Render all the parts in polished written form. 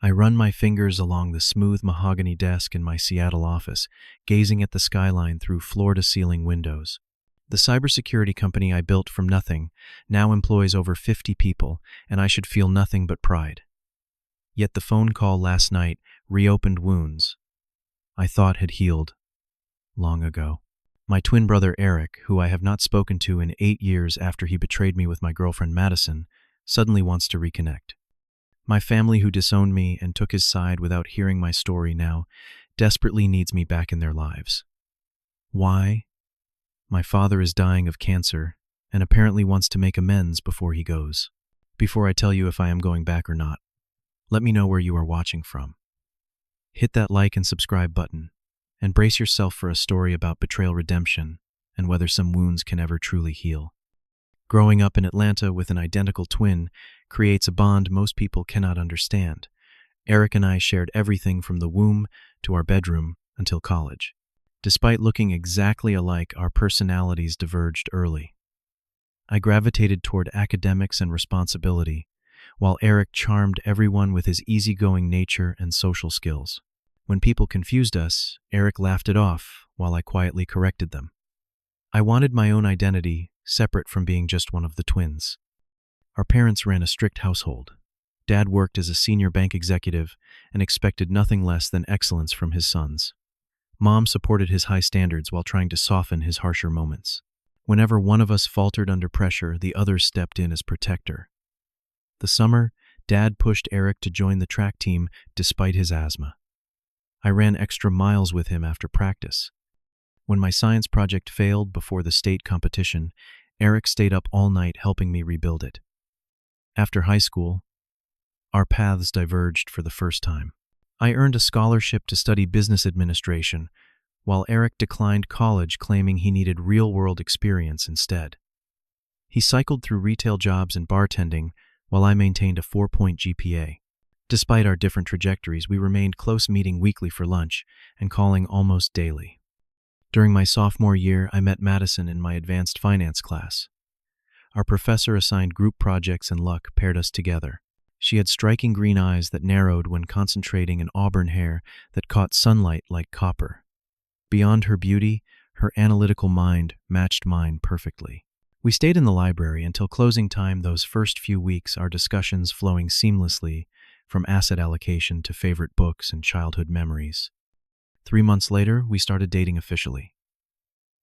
I run my fingers along the smooth mahogany desk in my Seattle office, gazing at the skyline through floor-to-ceiling windows. The cybersecurity company I built from nothing now employs over 50 people, and I should feel nothing but pride. Yet the phone call last night reopened wounds I thought had healed long ago. My twin brother Eric, who I have not spoken to in 8 years after he betrayed me with my girlfriend Madison, suddenly wants to reconnect. My family, who disowned me and took his side without hearing my story, now desperately needs me back in their lives. Why? My father is dying of cancer and apparently wants to make amends before he goes. Before I tell you if I am going back or not, let me know where you are watching from. Hit that like and subscribe button, and brace yourself for a story about betrayal, redemption, and whether some wounds can ever truly heal. Growing up in Atlanta with an identical twin creates a bond most people cannot understand. Eric and I shared everything from the womb to our bedroom until college. Despite looking exactly alike, our personalities diverged early. I gravitated toward academics and responsibility, while Eric charmed everyone with his easygoing nature and social skills. When people confused us, Eric laughed it off while I quietly corrected them. I wanted my own identity, separate from being just one of the twins. Our parents ran a strict household. Dad worked as a senior bank executive and expected nothing less than excellence from his sons. Mom supported his high standards while trying to soften his harsher moments. Whenever one of us faltered under pressure, the other stepped in as protector. The summer, Dad pushed Eric to join the track team despite his asthma. I ran extra miles with him after practice. When my science project failed before the state competition, Eric stayed up all night helping me rebuild it. After high school, our paths diverged for the first time. I earned a scholarship to study business administration, while Eric declined college, claiming he needed real-world experience instead. He cycled through retail jobs and bartending, while I maintained a 4-point GPA. Despite our different trajectories, we remained close, meeting weekly for lunch and calling almost daily. During my sophomore year, I met Madison in my advanced finance class. Our professor assigned group projects, and luck paired us together. She had striking green eyes that narrowed when concentrating, and auburn hair that caught sunlight like copper. Beyond her beauty, her analytical mind matched mine perfectly. We stayed in the library until closing time. Those first few weeks, our discussions flowing seamlessly, from asset allocation to favorite books and childhood memories. 3 months later, we started dating officially.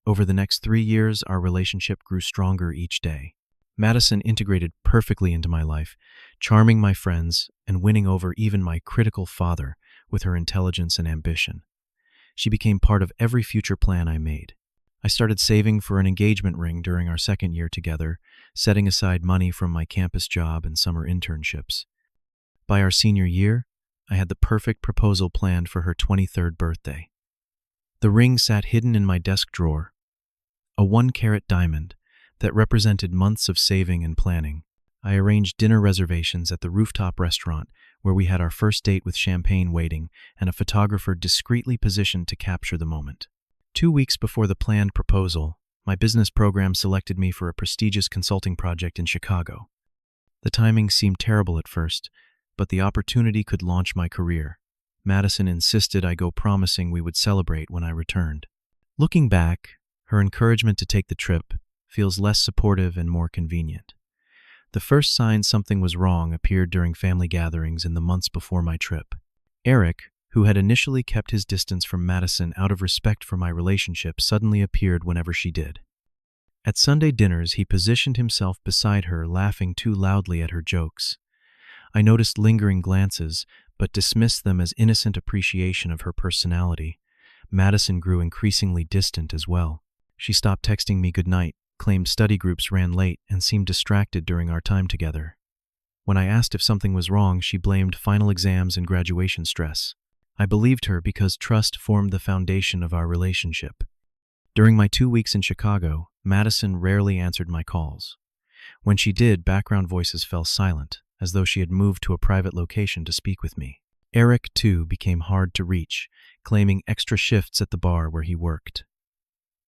Over the next 3 years, our relationship grew stronger each day. Madison integrated perfectly into my life, charming my friends and winning over even my critical father with her intelligence and ambition. She became part of every future plan I made. I started saving for an engagement ring during our second year together, setting aside money from my campus job and summer internships. By our senior year, I had the perfect proposal planned for her 23rd birthday. The ring sat hidden in my desk drawer, a 1-carat diamond that represented months of saving and planning. I arranged dinner reservations at the rooftop restaurant where we had our first date, with champagne waiting and a photographer discreetly positioned to capture the moment. 2 weeks before the planned proposal, my business program selected me for a prestigious consulting project in Chicago. The timing seemed terrible at first, but the opportunity could launch my career. Madison insisted I go, promising we would celebrate when I returned. Looking back, her encouragement to take the trip feels less supportive and more convenient. The first sign something was wrong appeared during family gatherings in the months before my trip. Eric, who had initially kept his distance from Madison out of respect for my relationship, suddenly appeared whenever she did. At Sunday dinners, he positioned himself beside her, laughing too loudly at her jokes. I noticed lingering glances, but dismissed them as innocent appreciation of her personality. Madison grew increasingly distant as well. She stopped texting me goodnight, claimed study groups ran late, and seemed distracted during our time together. When I asked if something was wrong, she blamed final exams and graduation stress. I believed her because trust formed the foundation of our relationship. During my 2 weeks in Chicago, Madison rarely answered my calls. When she did, background voices fell silent, as though she had moved to a private location to speak with me. Eric, too, became hard to reach, claiming extra shifts at the bar where he worked.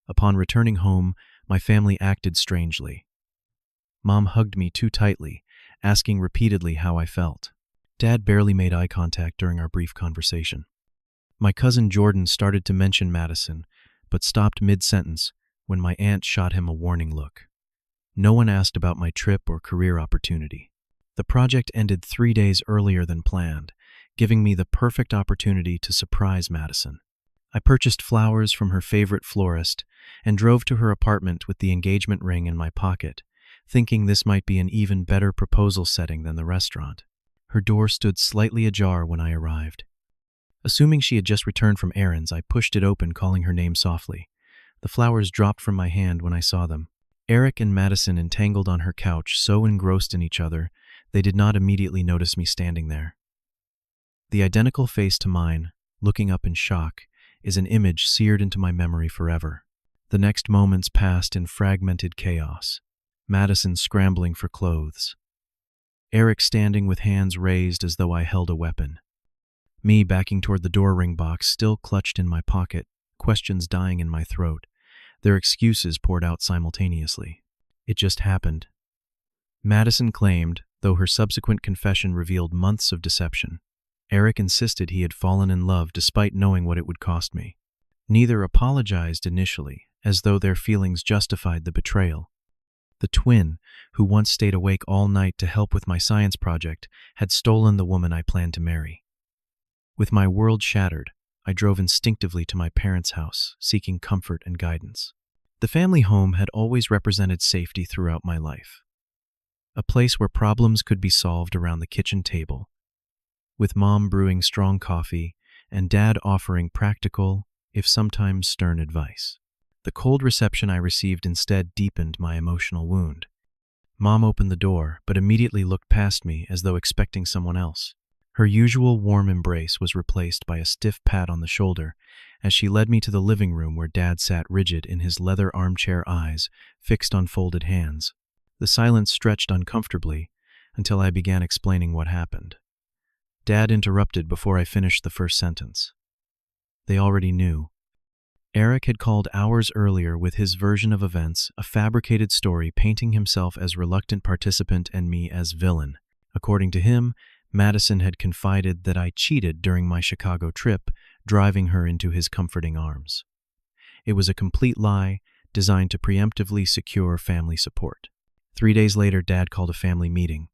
Upon returning home, my family acted strangely. Mom hugged me too tightly, asking repeatedly how I felt. Dad barely made eye contact during our brief conversation. My cousin Jordan started to mention Madison, but stopped mid-sentence when my aunt shot him a warning look. No one asked about my trip or career opportunity. The project ended 3 days earlier than planned, giving me the perfect opportunity to surprise Madison. I purchased flowers from her favorite florist and drove to her apartment with the engagement ring in my pocket, thinking this might be an even better proposal setting than the restaurant. Her door stood slightly ajar when I arrived. Assuming she had just returned from errands, I pushed it open, calling her name softly. The flowers dropped from my hand when I saw them. Eric and Madison entangled on her couch, so engrossed in each other, they did not immediately notice me standing there. The identical face to mine, looking up in shock, is an image seared into my memory forever. The next moments passed in fragmented chaos. Madison scrambling for clothes. Eric standing with hands raised as though I held a weapon. Me backing toward the door ring box, still clutched in my pocket, questions dying in my throat. Their excuses poured out simultaneously. It just happened. Madison claimed, though her subsequent confession revealed months of deception. Eric insisted he had fallen in love despite knowing what it would cost me. Neither apologized initially, as though their feelings justified the betrayal. The twin, who once stayed awake all night to help with my science project, had stolen the woman I planned to marry. With my world shattered, I drove instinctively to my parents' house, seeking comfort and guidance. The family home had always represented safety throughout my life. A place where problems could be solved around the kitchen table, with Mom brewing strong coffee and Dad offering practical, if sometimes stern advice. The cold reception I received instead deepened my emotional wound. Mom opened the door, but immediately looked past me as though expecting someone else. Her usual warm embrace was replaced by a stiff pat on the shoulder as she led me to the living room where Dad sat rigid in his leather armchair, eyes fixed on folded hands. The silence stretched uncomfortably until I began explaining what happened. Dad interrupted before I finished the first sentence. They already knew. Eric had called hours earlier with his version of events, a fabricated story painting himself as reluctant participant and me as villain. According to him, Madison had confided that I cheated during my Chicago trip, driving her into his comforting arms. It was a complete lie, designed to preemptively secure family support. 3 days later, Dad called a family meeting.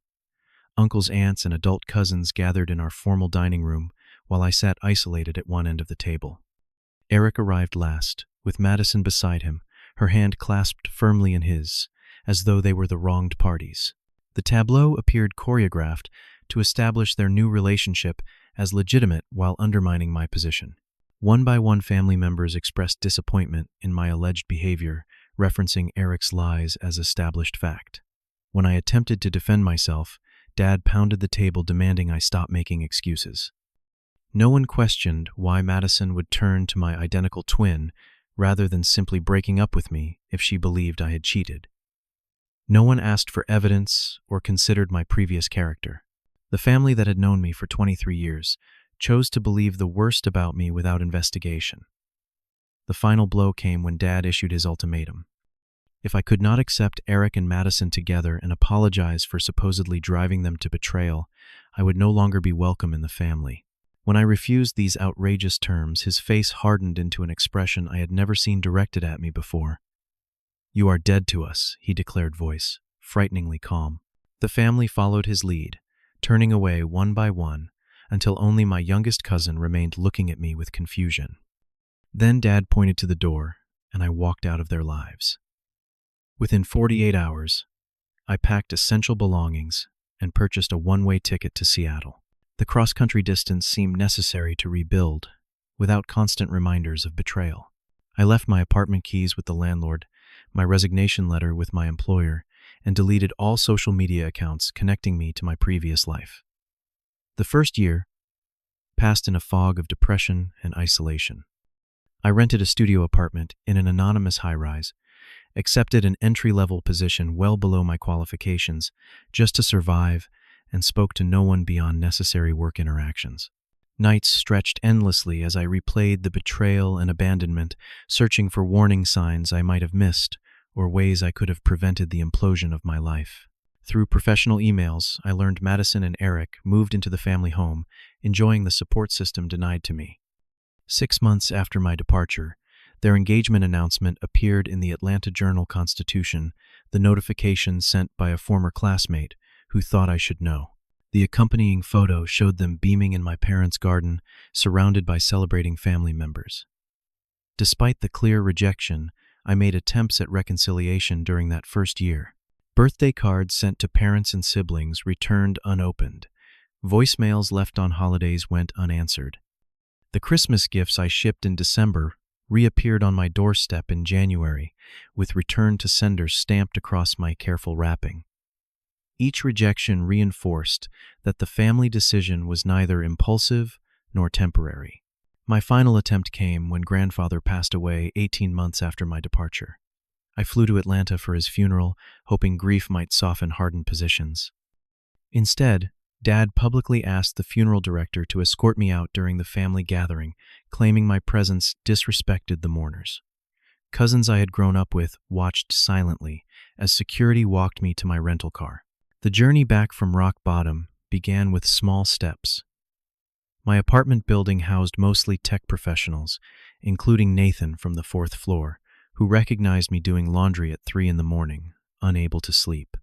Uncles, aunts, and adult cousins gathered in our formal dining room while I sat isolated at one end of the table. Eric arrived last, with Madison beside him, her hand clasped firmly in his, as though they were the wronged parties. The tableau appeared choreographed to establish their new relationship as legitimate while undermining my position. One by one, family members expressed disappointment in my alleged behavior, referencing Eric's lies as established fact. When I attempted to defend myself, Dad pounded the table, demanding I stop making excuses. No one questioned why Madison would turn to my identical twin rather than simply breaking up with me if she believed I had cheated. No one asked for evidence or considered my previous character. The family that had known me for 23 years chose to believe the worst about me without investigation. The final blow came when Dad issued his ultimatum. If I could not accept Eric and Madison together and apologize for supposedly driving them to betrayal, I would no longer be welcome in the family. When I refused these outrageous terms, his face hardened into an expression I had never seen directed at me before. "You are dead to us," he declared, voice frighteningly calm. The family followed his lead, turning away one by one until only my youngest cousin remained looking at me with confusion. Then Dad pointed to the door, and I walked out of their lives. Within 48 hours, I packed essential belongings and purchased a one-way ticket to Seattle. The cross-country distance seemed necessary to rebuild, without constant reminders of betrayal. I left my apartment keys with the landlord, my resignation letter with my employer, and deleted all social media accounts connecting me to my previous life. The first year passed in a fog of depression and isolation. I rented a studio apartment in an anonymous high-rise, accepted an entry-level position well below my qualifications just to survive, and spoke to no one beyond necessary work interactions. Nights stretched endlessly as I replayed the betrayal and abandonment, searching for warning signs I might have missed or ways I could have prevented the implosion of my life. Through professional emails, I learned Madison and Eric moved into the family home, enjoying the support system denied to me. 6 months after my departure, their engagement announcement appeared in the Atlanta Journal-Constitution, the notification sent by a former classmate who thought I should know. The accompanying photo showed them beaming in my parents' garden, surrounded by celebrating family members. Despite the clear rejection, I made attempts at reconciliation during that first year. Birthday cards sent to parents and siblings returned unopened. Voicemails left on holidays went unanswered. The Christmas gifts I shipped in December reappeared on my doorstep in January, with return to sender stamped across my careful wrapping. Each rejection reinforced that the family decision was neither impulsive nor temporary. My final attempt came when grandfather passed away 18 months after my departure. I flew to Atlanta for his funeral, hoping grief might soften hardened positions. Instead, Dad publicly asked the funeral director to escort me out during the family gathering, claiming my presence disrespected the mourners. Cousins I had grown up with watched silently as security walked me to my rental car. The journey back from rock bottom began with small steps. My apartment building housed mostly tech professionals, including Nathan from the 4th floor, who recognized me doing laundry at 3 a.m, unable to sleep.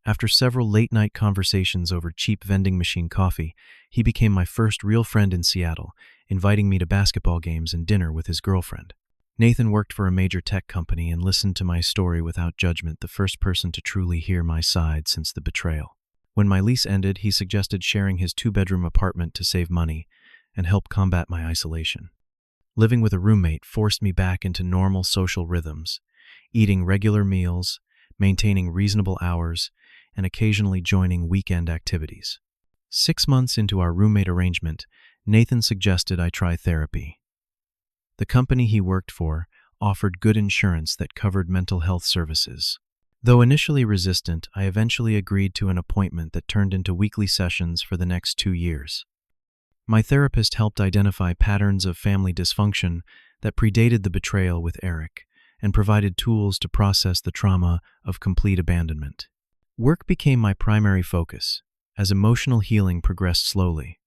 After several late-night conversations over cheap vending machine coffee, he became my first real friend in Seattle, inviting me to basketball games and dinner with his girlfriend. Nathan worked for a major tech company and listened to my story without judgment, the first person to truly hear my side since the betrayal. When my lease ended, he suggested sharing his 2-bedroom apartment to save money and help combat my isolation. Living with a roommate forced me back into normal social rhythms, eating regular meals, maintaining reasonable hours, and occasionally joining weekend activities. 6 months into our roommate arrangement, Nathan suggested I try therapy. The company he worked for offered good insurance that covered mental health services. Though initially resistant, I eventually agreed to an appointment that turned into weekly sessions for the next 2 years. My therapist helped identify patterns of family dysfunction that predated the betrayal with Eric and provided tools to process the trauma of complete abandonment. Work became my primary focus, as emotional healing progressed slowly.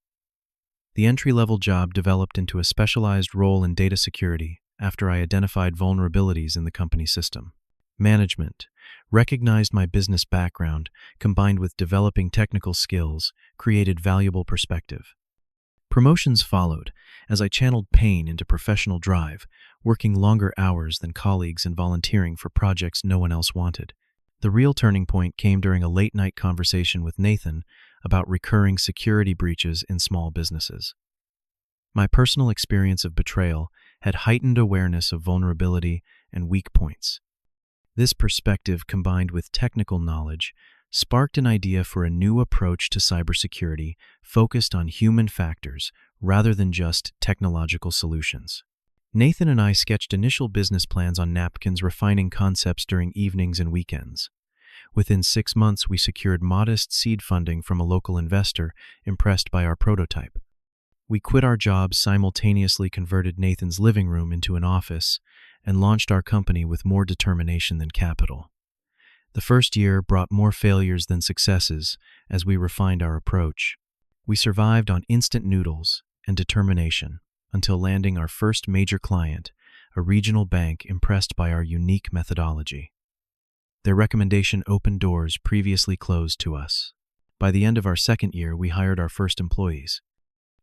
The entry-level job developed into a specialized role in data security after I identified vulnerabilities in the company system. Management recognized my business background, combined with developing technical skills, created valuable perspective. Promotions followed as I channeled pain into professional drive, working longer hours than colleagues and volunteering for projects no one else wanted. The real turning point came during a late-night conversation with Nathan about recurring security breaches in small businesses. My personal experience of betrayal had heightened awareness of vulnerability and weak points. This perspective, combined with technical knowledge, sparked an idea for a new approach to cybersecurity focused on human factors rather than just technological solutions. Nathan and I sketched initial business plans on napkins, refining concepts during evenings and weekends. Within 6 months, we secured modest seed funding from a local investor impressed by our prototype. We quit our jobs, simultaneously converted Nathan's living room into an office, and launched our company with more determination than capital. The first year brought more failures than successes as we refined our approach. We survived on instant noodles and determination until landing our first major client, a regional bank impressed by our unique methodology. Their recommendation opened doors previously closed to us. By the end of our second year, we hired our first employees.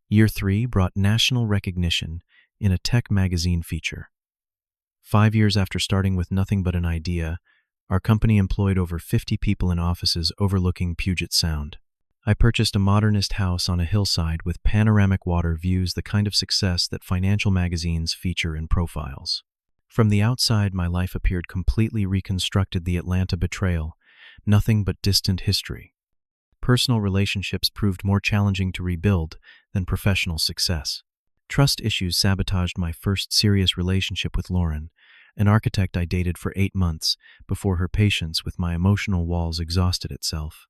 Year 3 brought national recognition in a tech magazine feature. 5 years after starting with nothing but an idea, our company employed over 50 people in offices overlooking Puget Sound. I purchased a modernist house on a hillside with panoramic water views, the kind of success that financial magazines feature in profiles. From the outside, my life appeared completely reconstructed. The Atlanta betrayal, nothing but distant history. Personal relationships proved more challenging to rebuild than professional success. Trust issues sabotaged my first serious relationship with Lauren, an architect I dated for 8 months before her patience with my emotional walls exhausted itself.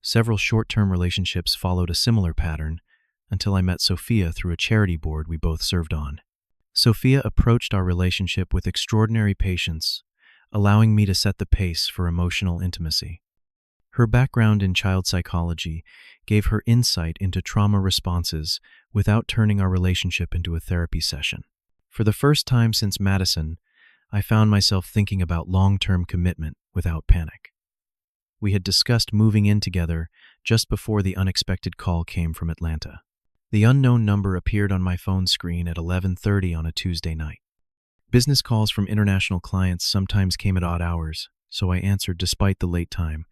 Several short-term relationships followed a similar pattern until I met Sophia through a charity board we both served on. Sophia approached our relationship with extraordinary patience, allowing me to set the pace for emotional intimacy. Her background in child psychology gave her insight into trauma responses without turning our relationship into a therapy session. For the first time since Madison, I found myself thinking about long-term commitment without panic. We had discussed moving in together just before the unexpected call came from Atlanta. The unknown number appeared on my phone screen at 11:30 on a Tuesday night. Business calls from international clients sometimes came at odd hours, so I answered despite the late time.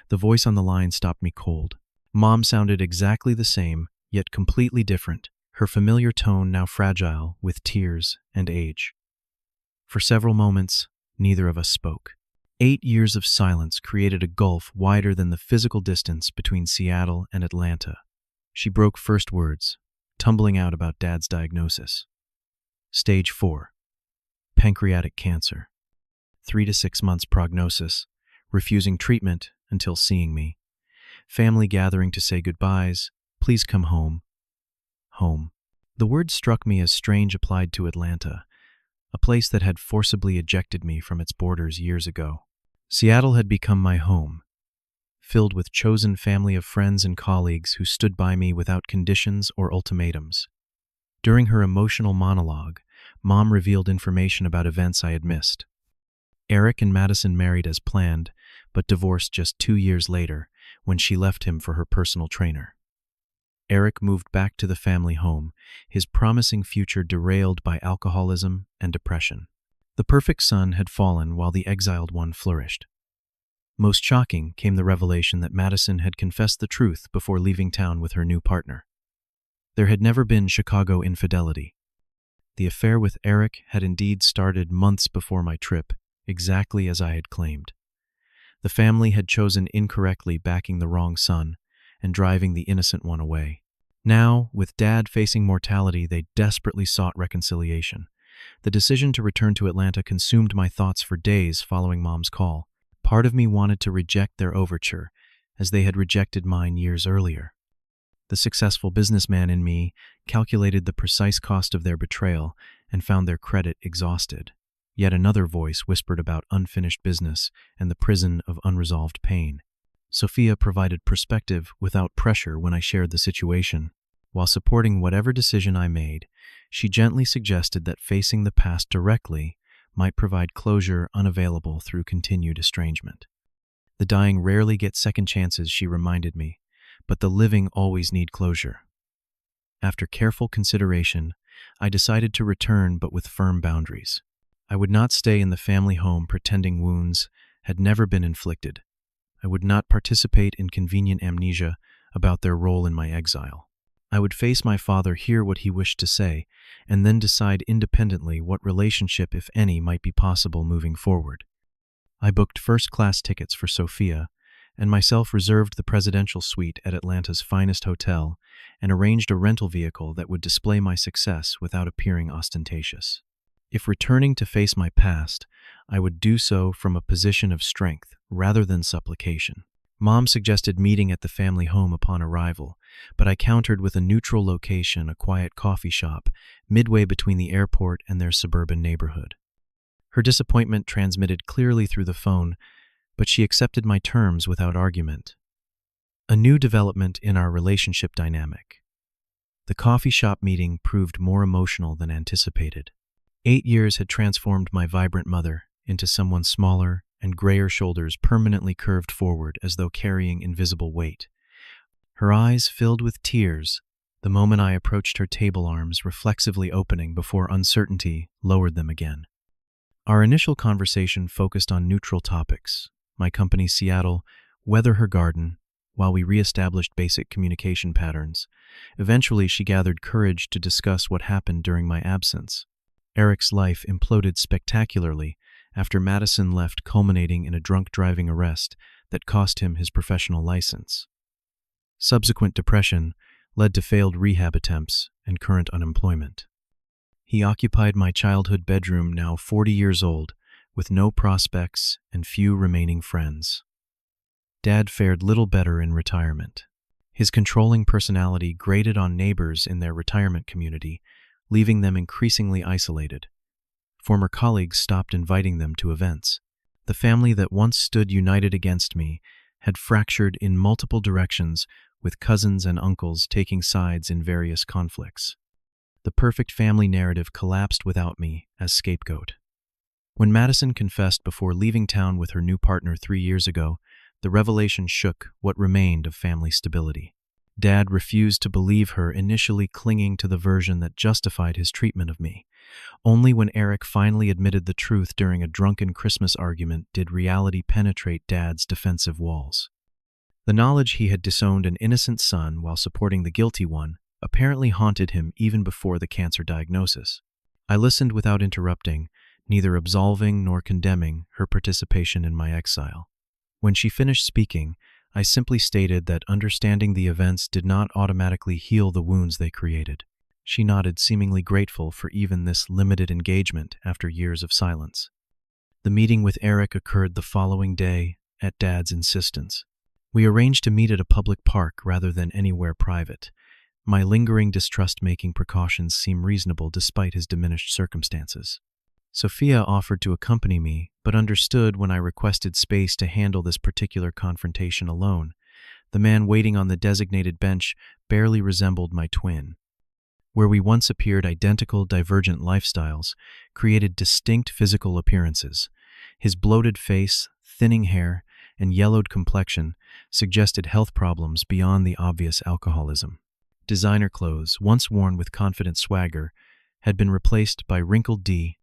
The voice on the line stopped me cold. Mom sounded exactly the same, yet completely different, her familiar tone now fragile with tears and age. For several moments, neither of us spoke. 8 years of silence created a gulf wider than the physical distance between Seattle and Atlanta. She broke first words, tumbling out about Dad's diagnosis. Stage 4. Pancreatic cancer. 3 to 6 months prognosis, refusing treatment until seeing me. Family gathering to say goodbyes, please come home. Home. The word struck me as strange applied to Atlanta, a place that had forcibly ejected me from its borders years ago. Seattle had become my home, filled with chosen family of friends and colleagues who stood by me without conditions or ultimatums. During her emotional monologue, Mom revealed information about events I had missed. Eric and Madison married as planned, but divorced just 2 years later when she left him for her personal trainer. Eric moved back to the family home, his promising future derailed by alcoholism and depression. The perfect son had fallen while the exiled one flourished. Most shocking came the revelation that Madison had confessed the truth before leaving town with her new partner. There had never been Chicago infidelity. The affair with Eric had indeed started months before my trip, exactly as I had claimed. The family had chosen incorrectly, backing the wrong son and driving the innocent one away. Now, with Dad facing mortality, they desperately sought reconciliation. The decision to return to Atlanta consumed my thoughts for days following Mom's call. Part of me wanted to reject their overture, as they had rejected mine years earlier. The successful businessman in me calculated the precise cost of their betrayal and found their credit exhausted. Yet another voice whispered about unfinished business and the prison of unresolved pain. Sophia provided perspective without pressure when I shared the situation. While supporting whatever decision I made, she gently suggested that facing the past directly might provide closure unavailable through continued estrangement. The dying rarely get second chances, she reminded me, but the living always need closure. After careful consideration, I decided to return, but with firm boundaries. I would not stay in the family home pretending wounds had never been inflicted. I would not participate in convenient amnesia about their role in my exile. I would face my father, hear what he wished to say, and then decide independently what relationship, if any, might be possible moving forward. I booked first-class tickets for Sophia, and myself reserved the presidential suite at Atlanta's finest hotel and arranged a rental vehicle that would display my success without appearing ostentatious. If returning to face my past, I would do so from a position of strength rather than supplication. Mom suggested meeting at the family home upon arrival, but I countered with a neutral location, a quiet coffee shop, midway between the airport and their suburban neighborhood. Her disappointment transmitted clearly through the phone, but she accepted my terms without argument. A new development in our relationship dynamic. The coffee shop meeting proved more emotional than anticipated. 8 years had transformed my vibrant mother into someone smaller and grayer, shoulders permanently curved forward as though carrying invisible weight. Her eyes filled with tears the moment I approached her table, arms reflexively opening before uncertainty lowered them again. Our initial conversation focused on neutral topics, my company Seattle, weather, her garden, while we reestablished basic communication patterns. Eventually, she gathered courage to discuss what happened during my absence. Eric's life imploded spectacularly after Madison left, culminating in a drunk driving arrest that cost him his professional license. Subsequent depression led to failed rehab attempts and current unemployment. He occupied my childhood bedroom, now 40 years old, with no prospects and few remaining friends. Dad fared little better in retirement. His controlling personality grated on neighbors in their retirement community, leaving them increasingly isolated. Former colleagues stopped inviting them to events. The family that once stood united against me had fractured in multiple directions, with cousins and uncles taking sides in various conflicts. The perfect family narrative collapsed without me as scapegoat. When Madison confessed before leaving town with her new partner 3 years ago, the revelation shook what remained of family stability. Dad refused to believe her, initially clinging to the version that justified his treatment of me. Only when Eric finally admitted the truth during a drunken Christmas argument did reality penetrate Dad's defensive walls. The knowledge he had disowned an innocent son while supporting the guilty one apparently haunted him even before the cancer diagnosis. I listened without interrupting, neither absolving nor condemning her participation in my exile. When she finished speaking, I simply stated that understanding the events did not automatically heal the wounds they created. She nodded, seemingly grateful for even this limited engagement after years of silence. The meeting with Eric occurred the following day, at Dad's insistence. We arranged to meet at a public park rather than anywhere private. My lingering distrust making precautions seemed reasonable despite his diminished circumstances. Sophia offered to accompany me, but understood when I requested space to handle this particular confrontation alone. The man waiting on the designated bench barely resembled my twin. Where we once appeared identical, divergent lifestyles created distinct physical appearances. His bloated face, thinning hair, and yellowed complexion suggested health problems beyond the obvious alcoholism. Designer clothes, once worn with confident swagger, had been replaced by wrinkled